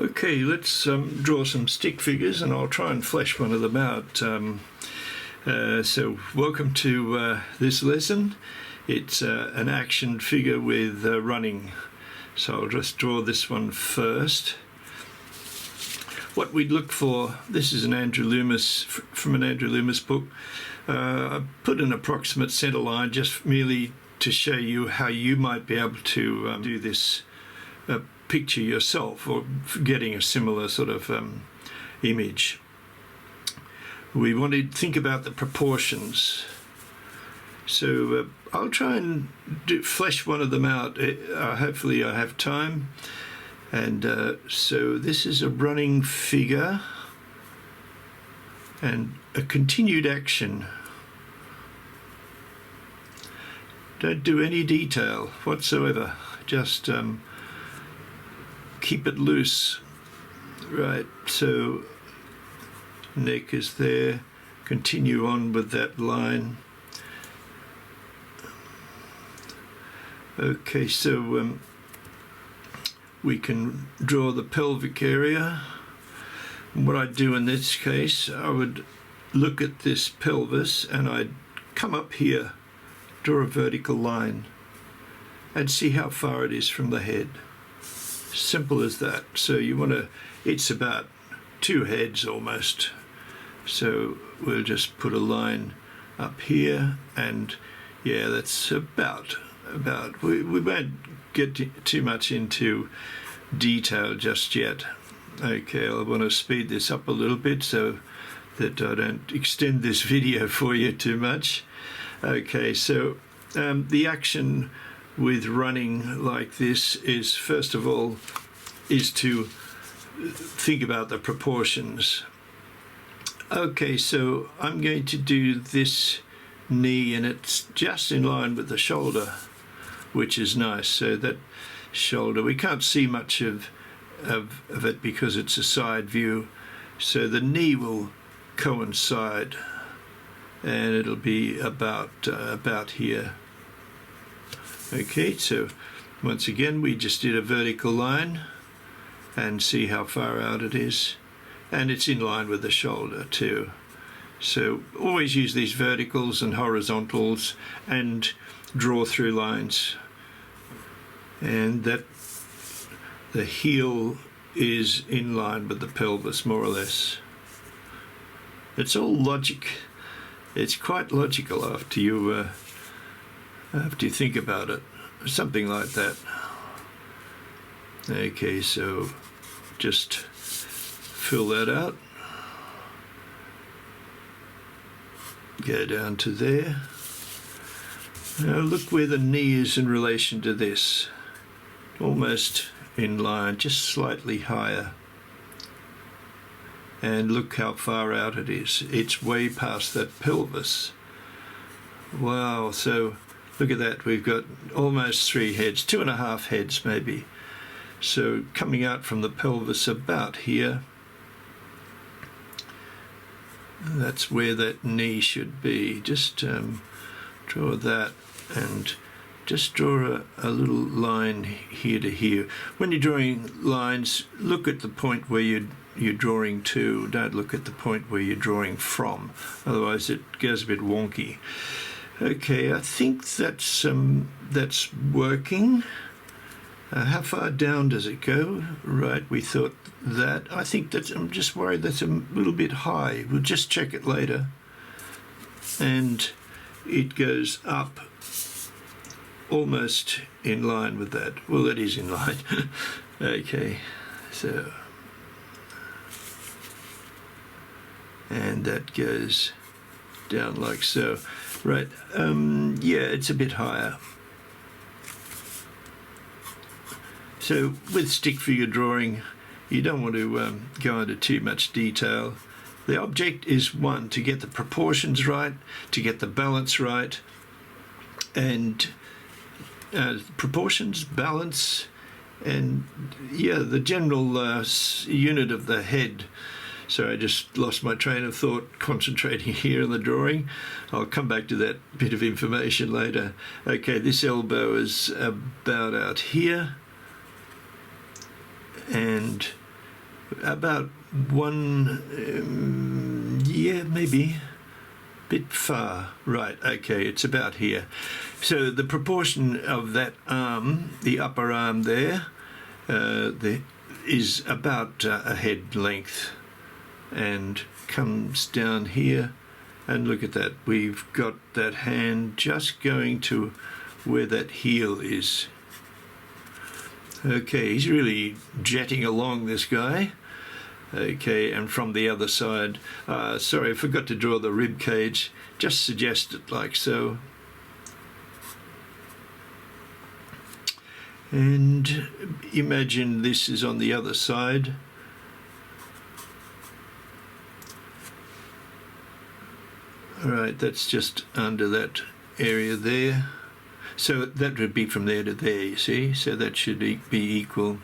Okay, let's draw some stick figures, and I'll try and flesh one of them out. So welcome to this lesson. It's an action figure with running. So I'll just draw this one first. What we'd look for, this is an Andrew Loomis, from an Andrew Loomis book. I put an approximate centre line just merely to show you how you might be able to do this picture yourself, or getting a similar sort of image. We want to think about the proportions. So I'll try and flesh one of them out. Hopefully I have time. And so this is a running figure and a continued action. Don't do any detail whatsoever, just keep it loose. Right, so neck is there, continue on with that line. Okay, so we can draw the pelvic area. And what I'd do in this case, I would look at this pelvis and I'd come up here, draw a vertical line, and see how far it is from the head. Simple as that. So you want to, it's about 2 heads almost. So we'll just put a line up here, and yeah, that's about, we won't get too much into detail just yet. Okay, I want to speed this up a little bit so that I don't extend this video for you too much. Okay, so the action with running like this is, first of all, is to think about the proportions. Okay, so I'm going to do this knee, and it's just in line with the shoulder, which is nice. So that shoulder, we can't see much of it because it's a side view. So the knee will coincide, and it'll be about here. Okay, so once again we just did a vertical line and see how far out it is, and it's in line with the shoulder too. So always use these verticals and horizontals and draw through lines, and that the heel is in line with the pelvis, more or less. It's all logic. It's quite logical after you think about it, something like that. Okay, so just fill that out. Go down to there. Now look where the knee is in relation to this. Almost in line, just slightly higher. And look how far out it is. It's way past that pelvis. Wow, so look at that. We've got almost 3 heads, 2.5 heads maybe. So coming out from the pelvis about here. That's where that knee should be. Just draw that, and just draw a little line here to here. When you're drawing lines, look at the point where you're drawing to. Don't look at the point where you're drawing from. Otherwise it goes a bit wonky. Okay, I think that's working. How far down does it go? Right, we thought that. I think that's, I'm just worried that's a little bit high. We'll just check it later. And it goes up almost in line with that. Well, it is in line. Okay, so, and that goes down like so. Right, yeah, it's a bit higher. So with stick figure drawing, you don't want to go into too much detail. The object is, one, to get the proportions right, to get the balance right, and proportions, balance, and yeah, the general unit of the head. So I just lost my train of thought concentrating here on the drawing. I'll come back to that bit of information later. Okay, this elbow is about out here, and about one, yeah, maybe. Bit far, right, okay, it's about here. So the proportion of that arm, the upper arm there, is about a head length, and comes down here, and look at that, we've got that hand just going to where that heel is. Okay, he's really jetting along, this guy. Okay, and from the other side, sorry, I forgot to draw the rib cage. Just suggest it like so. And imagine this is on the other side. All right, that's just under that area there. So that would be from there to there, you see? So that should be equal.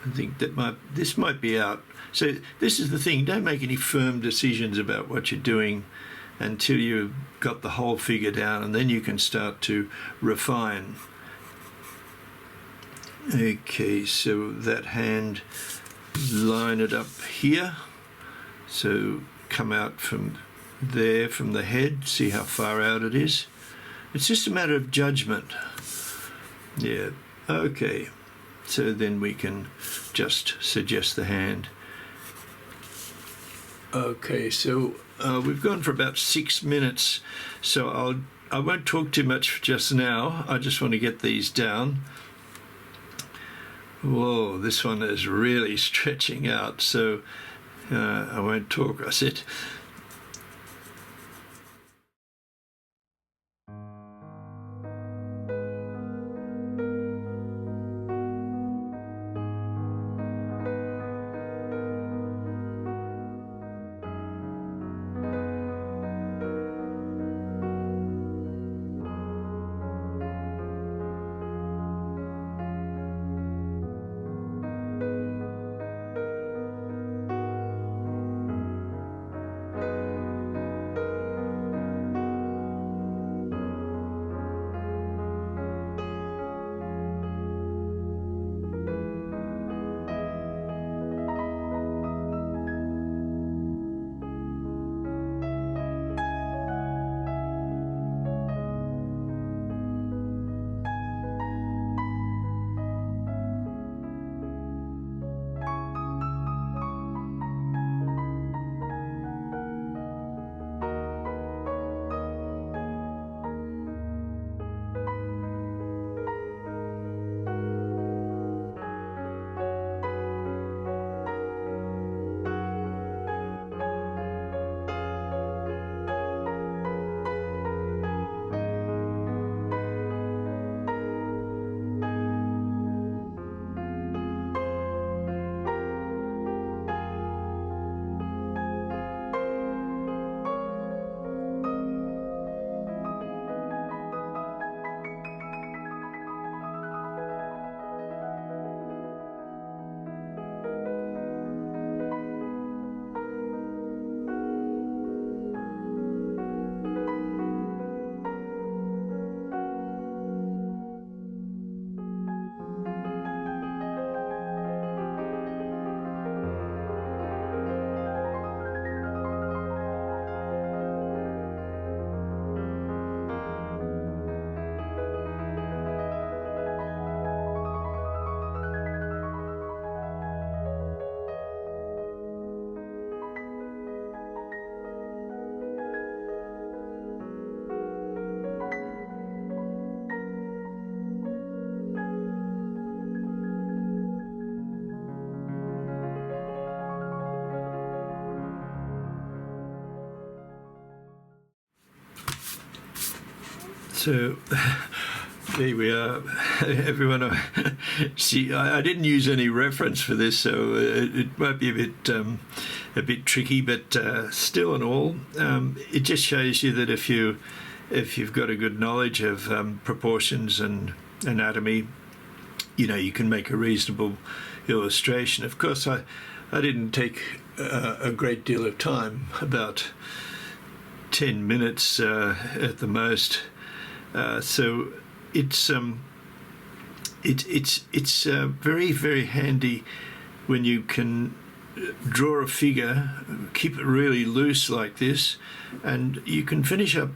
I think that this might be out. So this is the thing, don't make any firm decisions about what you're doing until you've got the whole figure down, and then you can start to refine. Okay, so that hand, line it up here. So come out from there, from the head, see how far out it is. It's just a matter of judgment. Yeah, okay. So then we can just suggest the hand. Okay, so we've gone for about 6 minutes, so I won't talk too much just now. I just want to get these down. Whoa, this one is really stretching out, so I won't talk. I said. So there we are, everyone. See, I didn't use any reference for this, so it might be a bit tricky, but still and all, it just shows you that if you've got a good knowledge of proportions and anatomy, you know, you can make a reasonable illustration. Of course, I didn't take a great deal of time, about 10 minutes at the most. So it's very, very handy when you can draw a figure, keep it really loose like this, and you can finish up,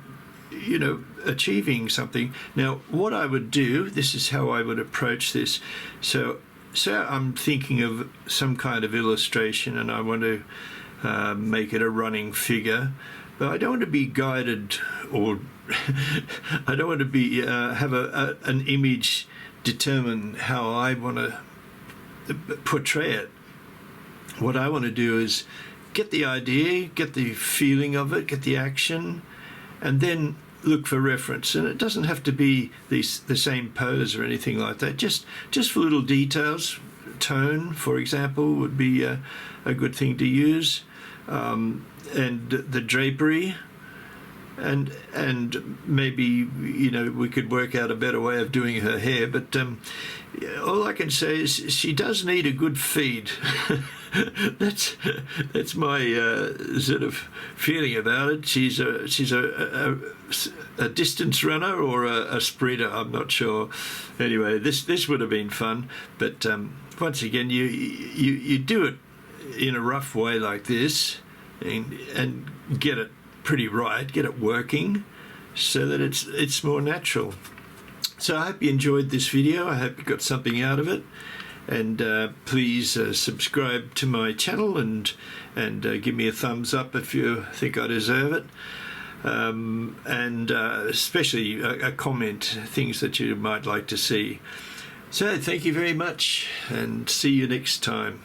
you know, achieving something. Now, what I would do, this is how I would approach this. So I'm thinking of some kind of illustration and I want to make it a running figure, but I don't want to be guided, or I don't want to be have an image determine how I want to portray it. What I want to do is get the idea, get the feeling of it, get the action, and then look for reference. And it doesn't have to be the same pose or anything like that. Just for little details. Tone, for example, would be a good thing to use, and the drapery. And maybe, you know, we could work out a better way of doing her hair, but all I can say is she does need a good feed. That's my sort of feeling about it. She's a distance runner or a sprinter. I'm not sure. Anyway, this would have been fun, but once again, you do it in a rough way like this, and get it pretty right, get it working, so that it's more natural. So I hope you enjoyed this video. I hope you got something out of it, and please subscribe to my channel and give me a thumbs up if you think I deserve it, and especially a comment, things that you might like to see. So thank you very much, and see you next time.